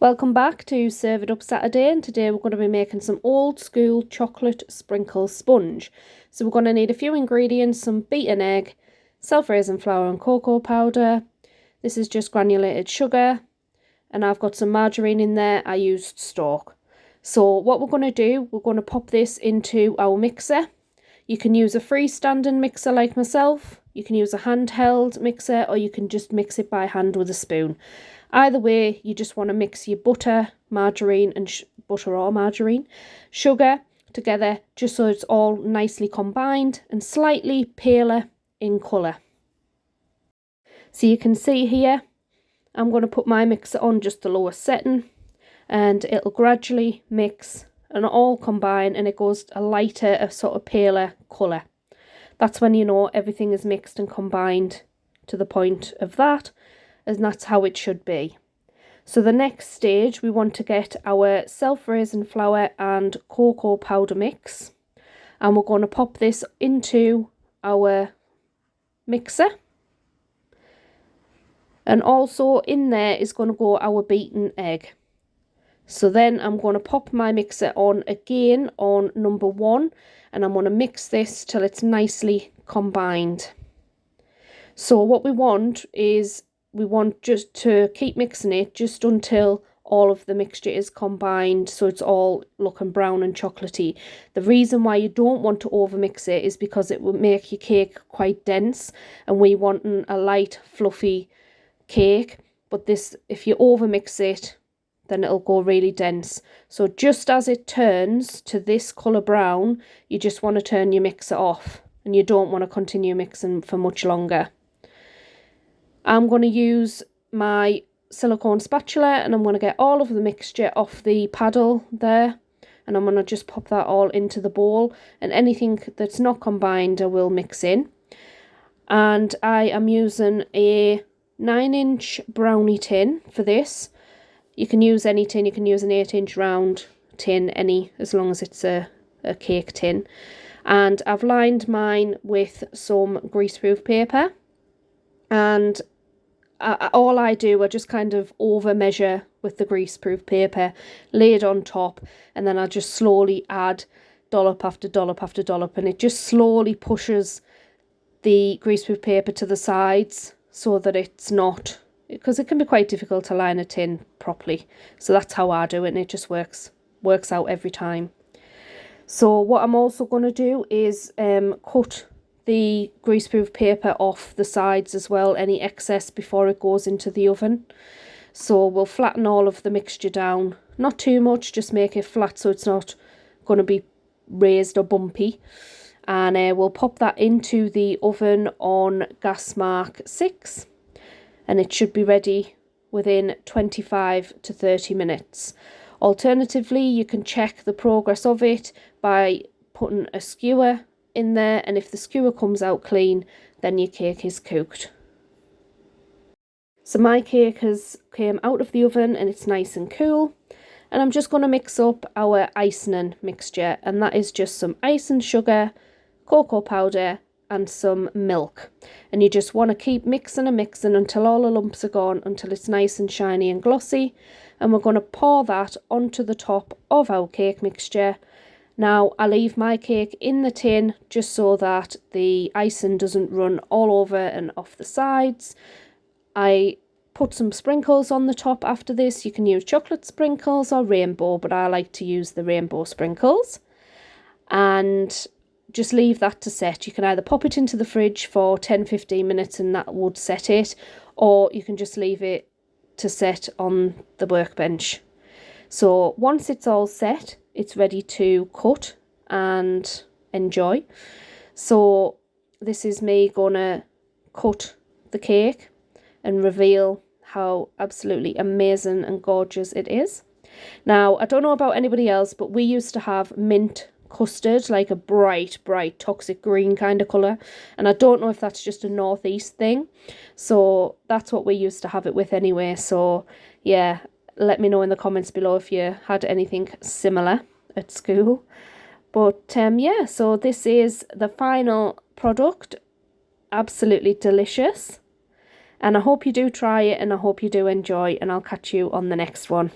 Welcome back to Serve It Up Saturday, and today we're going to be making some old school chocolate sprinkle sponge. So we're going to need a few ingredients: some beaten egg, self-raising flour and cocoa powder. This is just granulated sugar, and I've got some margarine in there. I used stock. So what we're going to do, we're going to pop this into our mixer. You can use a freestanding mixer like myself, you can use a handheld mixer, or you can just mix it by hand with a spoon. Either way, you just want to mix your butter, margarine and sugar together, just so it's all nicely combined and slightly paler in colour. So you can see here, I'm going to put my mixer on just the lowest setting, and it'll gradually mix and all combine, and it goes a lighter, a sort of paler colour. That's when you know everything is mixed and combined to the point of that, and that's how it should be. So the next stage, we want to get our self-raising flour and cocoa powder mix, and we're going to pop this into our mixer, and also in there is going to go our beaten egg. So then I'm going to pop my mixer on again on number 1, and I'm going to mix this till it's nicely combined. So what we want is, we want just to keep mixing it just until all of the mixture is combined, so it's all looking brown and chocolatey. The reason why you don't want to overmix it is because it will make your cake quite dense, and we want a light fluffy cake. But this, if you overmix it, then it'll go really dense. So just as it turns to this colour brown, you just want to turn your mixer off, and you don't want to continue mixing for much longer. I'm going to use my silicone spatula, and I'm going to get all of the mixture off the paddle there, and I'm going to just pop that all into the bowl, and anything that's not combined I will mix in. And I am using a 9-inch brownie tin for this. You can use any tin, you can use an 8-inch round tin, as long as it's a cake tin. And I've lined mine with some greaseproof paper, and all I do, I just kind of over measure with the greaseproof paper, lay it on top, and then I just slowly add dollop after dollop after dollop, and it just slowly pushes the greaseproof paper to the sides so that it's not, because it can be quite difficult to line a tin properly. So that's how I do it, and it just works out every time. So what I'm also going to do is cut the greaseproof paper off the sides as well, any excess, before it goes into the oven. So we'll flatten all of the mixture down, not too much, just make it flat so it's not going to be raised or bumpy. And we'll pop that into the oven on gas mark 6, and it should be ready within 25 to 30 minutes. Alternatively, you can check the progress of it by putting a skewer in there, and if the skewer comes out clean, then your cake is cooked. So my cake has came out of the oven and it's nice and cool, and I'm just going to mix up our icing mixture, and that is just some icing sugar, cocoa powder and some milk. And you just want to keep mixing and mixing until all the lumps are gone, until it's nice and shiny and glossy. And we're going to pour that onto the top of our cake mixture. Now I leave my cake in the tin just so that the icing doesn't run all over and off the sides. I put some sprinkles on the top after this. You can use chocolate sprinkles or rainbow, but I like to use the rainbow sprinkles. And just leave that to set. You can either pop it into the fridge for 10-15 minutes and that would set it, or you can just leave it to set on the workbench. So once it's all set, it's ready to cut and enjoy. So this is me gonna cut the cake and reveal how absolutely amazing and gorgeous it is. Now, I don't know about anybody else, but we used to have mint custard, like a bright toxic green kind of colour, and I don't know if that's just a northeast thing. So that's what we used to have it with anyway. So yeah, let me know in the comments below if you had anything similar at school. But yeah, so this is the final product. Absolutely delicious, and I hope you do try it, and I hope you do enjoy, and I'll catch you on the next one.